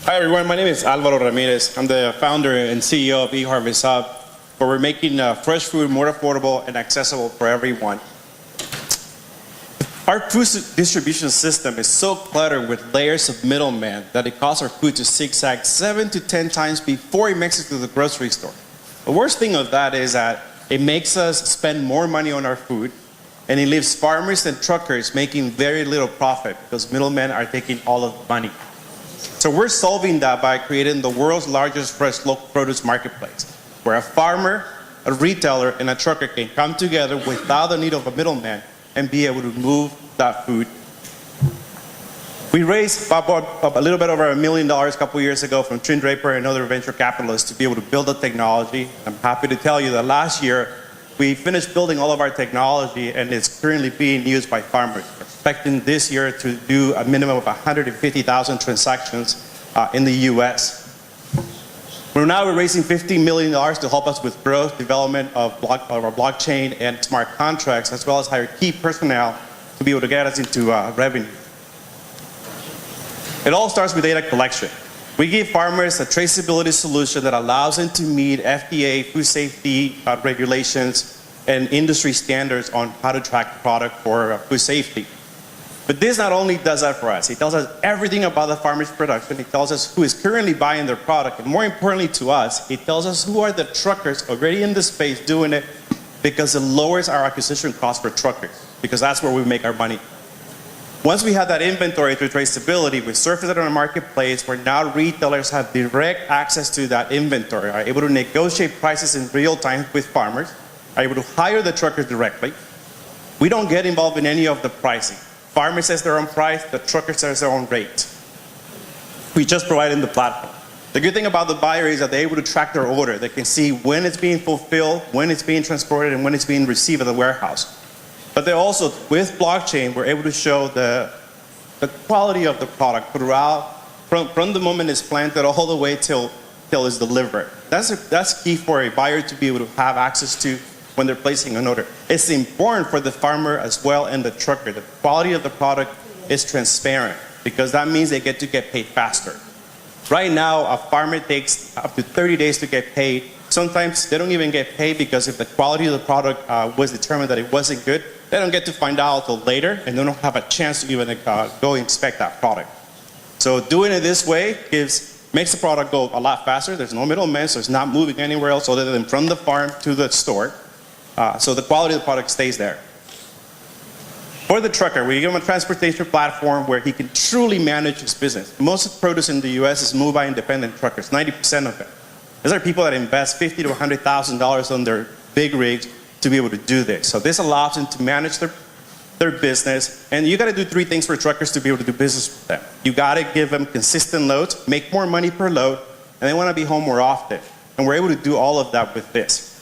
Hi everyone, my name is Alvaro Ramirez. I'm the founder and CEO of eHarvestHub, where we're making fresh food more affordable and accessible for everyone. Our food distribution system is so cluttered with layers of middlemen that it causes our food to zigzag 7 to 10 times before it makes it to the grocery store. The worst thing of that is that it makes us spend more money on our food, and it leaves farmers and truckers making very little profit because middlemen are taking all of the money. So we're solving that by creating the world's largest fresh local produce marketplace, where a farmer, a retailer, and a trucker can come together without the need of a middleman and be able to move that food. We raised a little bit over $1 million a couple years ago from Trin Draper and other venture capitalists to be able to build the technology. I'm happy to tell you that last year we finished building all of our technology, and it's currently being used by farmers. We're expecting this year to do a minimum of 150,000 transactions in the US. We're now raising $15 million to help us with growth, development of our blockchain and smart contracts, as well as hire key personnel to be able to get us into revenue. It all starts with data collection. We give farmers a traceability solution that allows them to meet FDA food safety regulations and industry standards on how to track product for food safety. But this not only does that for us, it tells us everything about the farmer's production, it tells us who is currently buying their product, and more importantly to us, it tells us who are the truckers already in the space doing it, because it lowers our acquisition cost for truckers, because that's where we make our money. Once we have that inventory through traceability, we surface it on a marketplace where now retailers have direct access to that inventory, are able to negotiate prices in real time with farmers, are able to hire the truckers directly. We don't get involved in any of the pricing. Farmer says their own price, the trucker says their own rate. We just provide them the platform. The good thing about the buyer is that they're able to track their order. They can see when it's being fulfilled, when it's being transported, and when it's being received at the warehouse. But they also, with blockchain, we're able to show the quality of the product throughout, from the moment it's planted all the way till it's delivered. That's key for a buyer to be able to have access to when they're placing an order. It's important for the farmer as well and the trucker. The quality of the product is transparent because that means they get to get paid faster. Right now, a farmer takes up to 30 days to get paid. Sometimes they don't even get paid because if the quality of the product was determined that it wasn't good, they don't get to find out until later, and they don't have a chance to even go inspect that product. So doing it this way makes the product go a lot faster. There's no middleman, so it's not moving anywhere else other than from the farm to the store. So the quality of the product stays there. For the trucker, we give him a transportation platform where he can truly manage his business. Most produce in the US is moved by independent truckers, 90% of it. These are people that invest $50,000 to $100,000 on their big rigs to be able to do this. So this allows them to manage their business. And you got to do 3 things for truckers to be able to do business with them. You got to give them consistent loads, make more money per load, and they want to be home more often. And we're able to do all of that with this.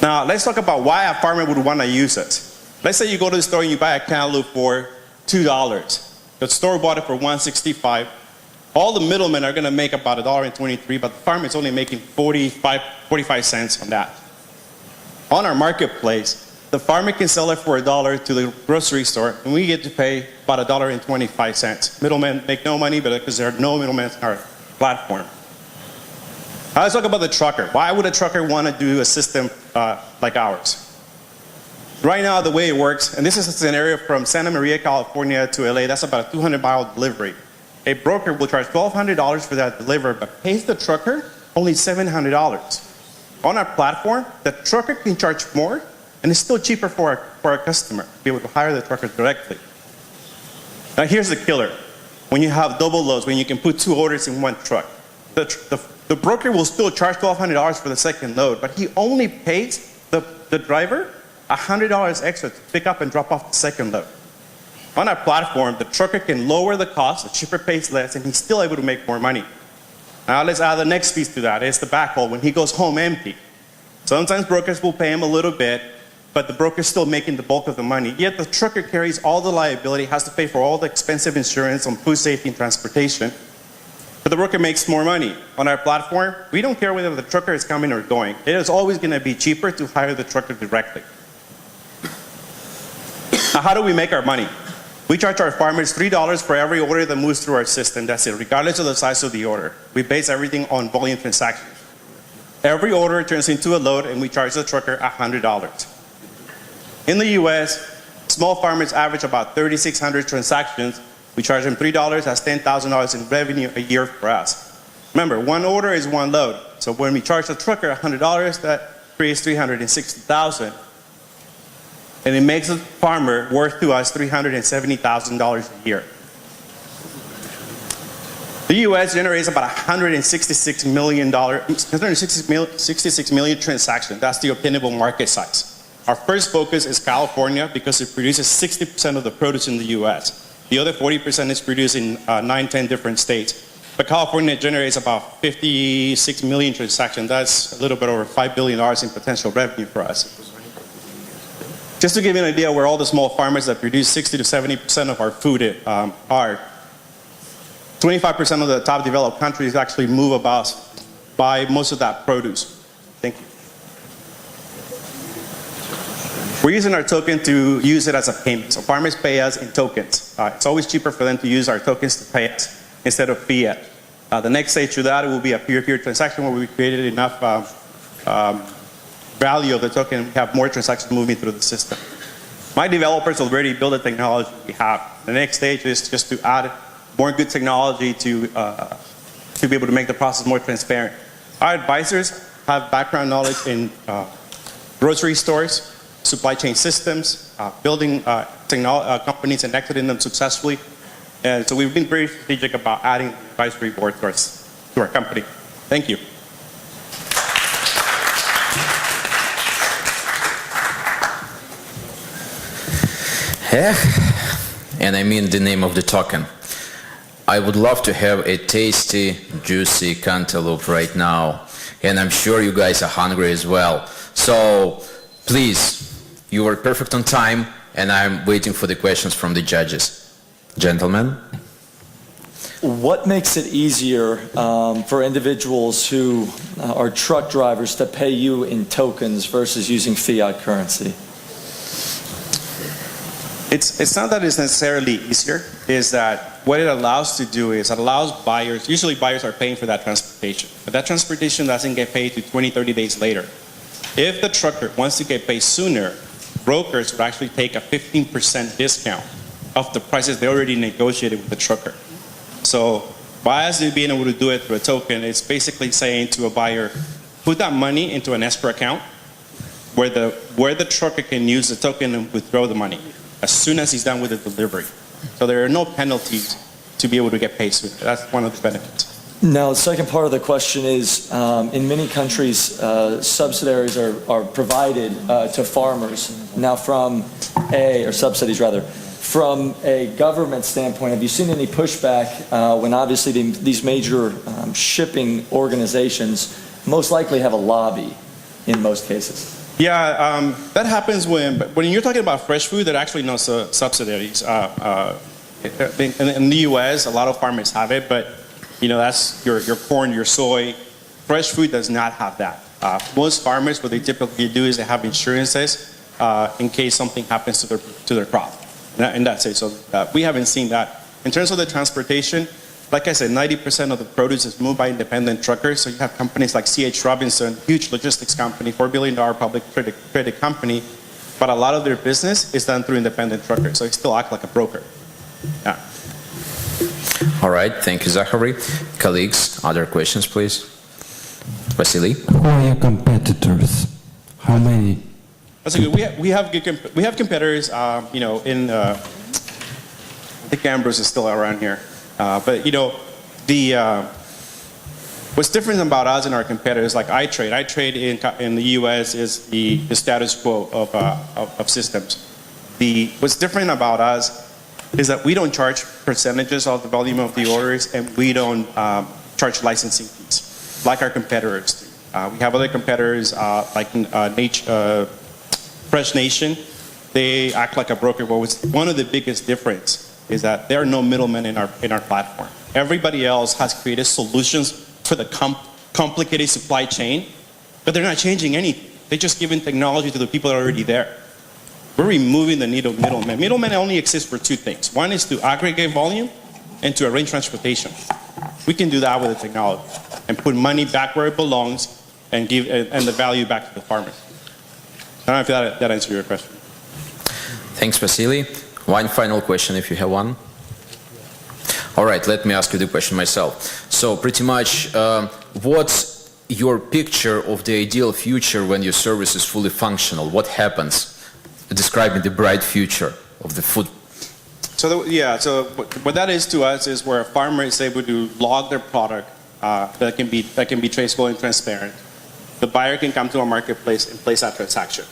Now, let's talk about why a farmer would want to use it. Let's say you go to the store and you buy a cantaloupe for $2. The store bought it for $1.65. All the middlemen are going to make about $1.23, but the farmer is only making 45 cents on that. On our marketplace, the farmer can sell it for $1 to the grocery store, and we get to pay about $1.25. Middlemen make no money, but because there are no middlemen on our platform. Now let's talk about the trucker. Why would a trucker want to do a system like ours? Right now, the way it works, and this is a scenario from Santa Maria, California to LA, that's about a 200-mile delivery. A broker will charge $1,200 for that delivery, but pays the trucker only $700. On our platform, the trucker can charge more, and it's still cheaper for our customer to be able to hire the trucker directly. Now here's the killer. When you have double loads, when you can put 2 orders in one truck, the broker will still charge $1,200 for the second load, but he only pays the driver $100 extra to pick up and drop off the second load. On our platform, the trucker can lower the cost, the shipper pays less, and he's still able to make more money. Now let's add the next piece to that. It's the backhaul when he goes home empty. Sometimes brokers will pay him a little bit, but the broker's still making the bulk of the money. Yet the trucker carries all the liability, has to pay for all the expensive insurance on food safety and transportation. But the broker makes more money. On our platform, we don't care whether the trucker is coming or going. It is always going to be cheaper to hire the trucker directly. Now, how do we make our money? We charge our farmers $3 for every order that moves through our system. That's it, regardless of the size of the order. We base everything on volume transactions. Every order turns into a load, and we charge the trucker $100. In the US, small farmers average about 3,600 transactions. We charge them $3. That's $10,000 in revenue a year for us. Remember, one order is one load. So when we charge the trucker $100, that creates $360,000. And it makes the farmer worth to us $370,000 a year. The U.S. generates about 166 million transactions. That's the obtainable market size. Our first focus is California because it produces 60% of the produce in the U.S. The other 40% is produced in 9-10 different states. But California generates about 56 million transactions. That's a little bit over $5 billion in potential revenue for us. Just to give you an idea where all the small farmers that produce 60 to 70% of our food are, 25% of the top developed countries actually move about buy most of that produce. Thank you. We're using our token to use it as a payment. So farmers pay us in tokens. It's always cheaper for them to use our tokens to pay us instead of fiat. The next stage to that will be a peer-to-peer transaction where we created enough value of the token, we have more transactions moving through the system. My developers already built the technology we have. The next stage is just to add more good technology to be able to make the process more transparent. Our advisors have background knowledge in grocery stores, supply chain systems, building companies and exiting them successfully. And so we've been very strategic about adding the advisory board to our company. Thank you. And I mean the name of the token. I would love to have a tasty, juicy cantaloupe right now. And I'm sure you guys are hungry as well. So please, you were perfect on time, and I'm waiting for the questions from the judges. Gentlemen? What makes it easier for individuals who are truck drivers to pay you in tokens versus using fiat currency? It's not that it's necessarily easier, is that what it allows to do is it allows buyers, usually buyers are paying for that transportation, but that transportation doesn't get paid to 20, 30 days later. If the trucker wants to get paid sooner, brokers would actually take a 15% discount of the prices they already negotiated with the trucker. So by us being able to do it through a token, it's basically saying to a buyer, put that money into an escrow account where the trucker can use the token and withdraw the money as soon as he's done with the delivery. So there are no penalties to be able to get paid sooner. That's one of the benefits. Now, the second part of the question is, in many countries, subsidies are provided to farmers. Now from subsidies rather, from a government standpoint, have you seen any pushback when obviously these major shipping organizations most likely have a lobby in most cases? Yeah, that happens when you're talking about fresh food, there are actually no subsidies. In the U.S., a lot of farmers have it, but that's your corn, your soy. Fresh food does not have that. Most farmers, what they typically do is they have insurances in case something happens to their crop. And that's it. So we haven't seen that. In terms of the transportation, like I said, 90% of the produce is moved by independent truckers. So you have companies like C.H. Robinson, huge logistics company, $4 billion public credit company, but a lot of their business is done through independent truckers. So they still act like a broker. Yeah. All right, thank you, Zachary. Colleagues, other questions, please. Vasily? Who are your competitors? How many? That's good. We have competitors. I think Ambrose is still around here. But what's different about us and our competitors, like iTrade in the U.S. is the status quo of systems. What's different about us is that we don't charge percentages of the volume of the orders, and we don't charge licensing fees like our competitors do. We have other competitors like Fresh Nation. They act like a broker. But one of the biggest difference is that there are no middlemen in our platform. Everybody else has created solutions for the complicated supply chain, but they're not changing anything. They're just giving technology to the people that are already there. We're removing the need of middlemen. Middlemen only exist for two things. One is to aggregate volume and to arrange transportation. We can do that with the technology and put money back where it belongs and give and the value back to the farmers. I don't know if that answered your question. Thanks, Vasily. One final question, if you have one. All right, let me ask you the question myself. So pretty much, what's your picture of the ideal future when your service is fully functional? What happens? Describing the bright future of the food. So what that is to us is where a farmer is able to log their product that can be traceable and transparent. The buyer can come to a marketplace and place that transaction,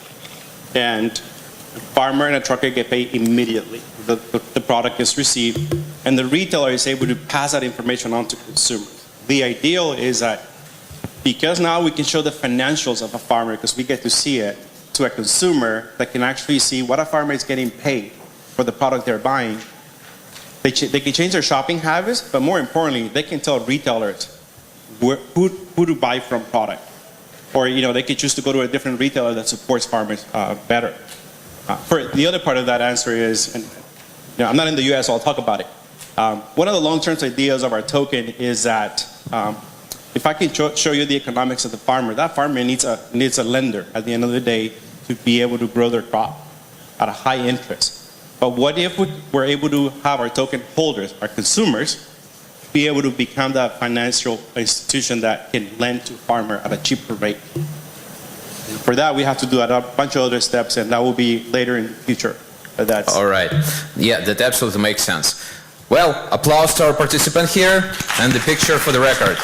and a farmer and a trucker get paid immediately. The product is received, and the retailer is able to pass that information on to consumers. The ideal is that because now we can show the financials of a farmer, because we get to see it, to a consumer that can actually see what a farmer is getting paid for the product they're buying. They can change their shopping habits, but more importantly, they can tell retailers who to buy from product. Or they can choose to go to a different retailer that supports farmers better. For the other part of that answer is, and I'm not in the U.S., so I'll talk about it. One of the long-term ideas of our token is that if I can show you the economics of the farmer, that farmer needs a lender at the end of the day to be able to grow their crop at a high interest. But what if we're able to have our token holders, our consumers, be able to become that financial institution that can lend to farmer at a cheaper rate? For that, we have to do a bunch of other steps, and that will be later in the future. That's all right. Yeah, that absolutely makes sense. Well, applause to our participant here, and the picture for the record.